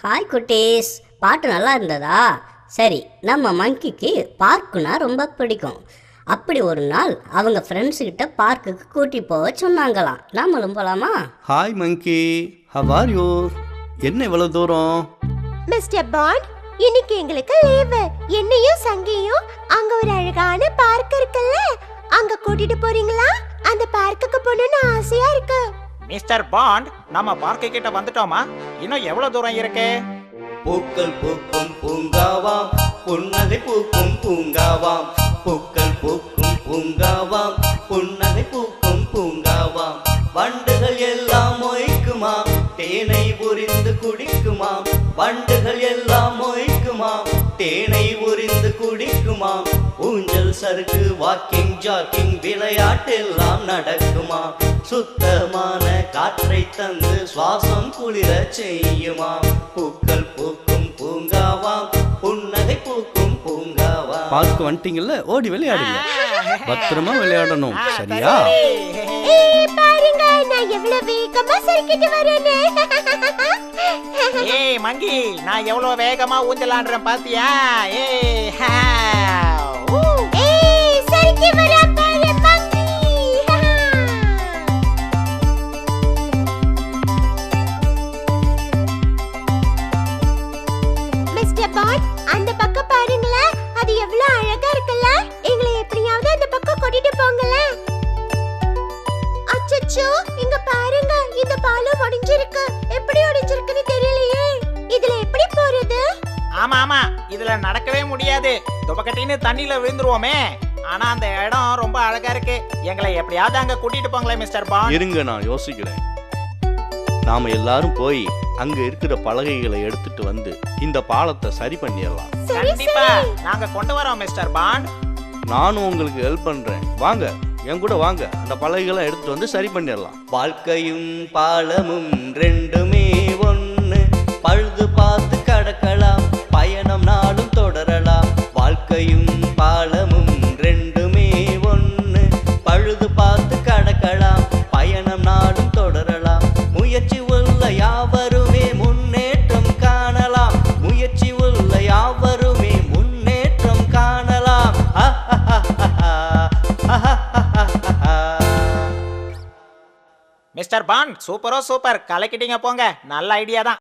Hi குட்டீஸ், பாட்டு நல்லா இருந்ததா? சரி, நம்ம மங்கிக்கு பார்க்குனா ரொம்ப பிடிக்கும். அப்படி ஒரு நாள் அவங்க ஃப்ரெண்ட்ஸுக்கிட்ட பார்க்குக்கு கூட்டி போக சொன்னாங்களாம். நாமளும் போலாமா? Hi monkey, how are you? என்ன இவ்வளவு தூரம்? மிஸ்டர் பாண்ட், இன்னைக்கு எங்களுக்கு லீவு. என்னையும் சங்கியும் அங்க ஒரு அழகான பார்க் இருக்குல்ல, அங்க கூட்டிட்டு போறீங்களா? அந்த பார்க்குக்கு போகணும்னு ஆசையா இருக்கு. மிஸ்டர் பாண்ட், நம்ம பார்க்க கிட்ட வந்துட்டோமா? இன்னும் எவ்வளவு தூரம் இருக்கு? பூக்கள் பூக்கும் பூங்காவாம், புன்னகை பூக்கும் பூங்காவாம். பூக்கள் பூக்கும் பூங்காவாம், புன்னகை பூக்கும் பூங்காவாம். வண்டுகள் எல்லாம் மொய்க்குமாம், தேனை உரிந்து குடிக்குமாம். வண்டுகள் எல்லாம் மொய்க்குமாம், தேனை உரிந்து குடிக்குமாம். ஊஞ்சல் சறுக்கு வாக்கிங் ஜாக்கிங் விளையாட்டெல்லாம் நடக்குமாம். சுத்தமான காற்றை தந்து சுவாசம் குளிர செய்யுமாம். பூக்கள் பூக்கும் பூங்காவாம், புன்னகை பூக்கும் பூங்காவாம். பார்க்க வந்துட்டீங்கல்ல, ஓடி விளையாடுங்க. பத்திரமா விளையாடணும், சரியா? ஏய் பாருங்க, நான் எவ்வளவு வேகமா சறுக்கிட்டு வரேன்னு. ஏய் மங்கி, நான் எவ்வளவு வேகமா ஊஞ்சலாடுறேன் பாத்தியா? ஏய் ஏய் சறுக்கி வரா பாரு மங்கி. மிஸ்டர் பாண்ட், அந்த பக்கம் பாருங்களேன், அது எவ்வளவு அழகா இருக்குல்ல. எங்களை எப்படியாவது அந்த பக்கம் கூட்டிட்டு போங்களேன். அச்சச்சோ, இங்க பாருங்க, இந்த பாலம் உடைஞ்சிருக்கு. எப்படி உடைஞ்சிருக்குன்னு தெரியலையே. இதுல எப்படி போறது? ஆமா ஆமா, இதுல நடக்கவே முடியாது. துபக்கட்டின்னு தண்ணியில விழுந்துருவோமே. ஆனா அந்த இடம் ரொம்ப அழகா இருக்கு. எங்களை எப்படியாவது அங்க கூட்டிட்டு போங்களேன் மிஸ்டர் பாண்ட். இருங்க, நான் யோசிக்கிறேன். நாம எல்லாரும் போய் அங்க இருக்கிற பலகைகளை எடுத்துட்டு வந்து இந்த பாலத்தை சரி பண்ணிடலாம். கண்டிப்பா நாங்க கொண்டு வரோம் மிஸ்டர் பாண்ட். நானும் உங்களுக்கு ஹெல்ப் பண்றேன். வாங்க, என் கூட வாங்க. அந்த பலகைகளை எடுத்துட்டு வந்து சரி பண்ணிடலாம். வாழ்க்கையும் பாலமும் ரெண்டுமே ஒண்ணு. பழுது பார்த்து கடக்கலாம், பயணம் நாளும் தொடரலாம். வாழ்க்கையும் பாலமும் ரெண்டுமே ஒண்ணு. பழுது பார்த்து கடக்கலாம், பயணம் நாளும் தொடரலாம். முயற்சி உள்ள யாவருமே முன்னேற்றம் காணலாம். முயற்சி உள்ள யாவருமே முன்னேற்றம் காணலாம். மிஸ்டர் பாண்ட், சூப்பரோ சூப்பர், கலக்கிட்டீங்க போங்க. நல்ல ஐடியா தான்.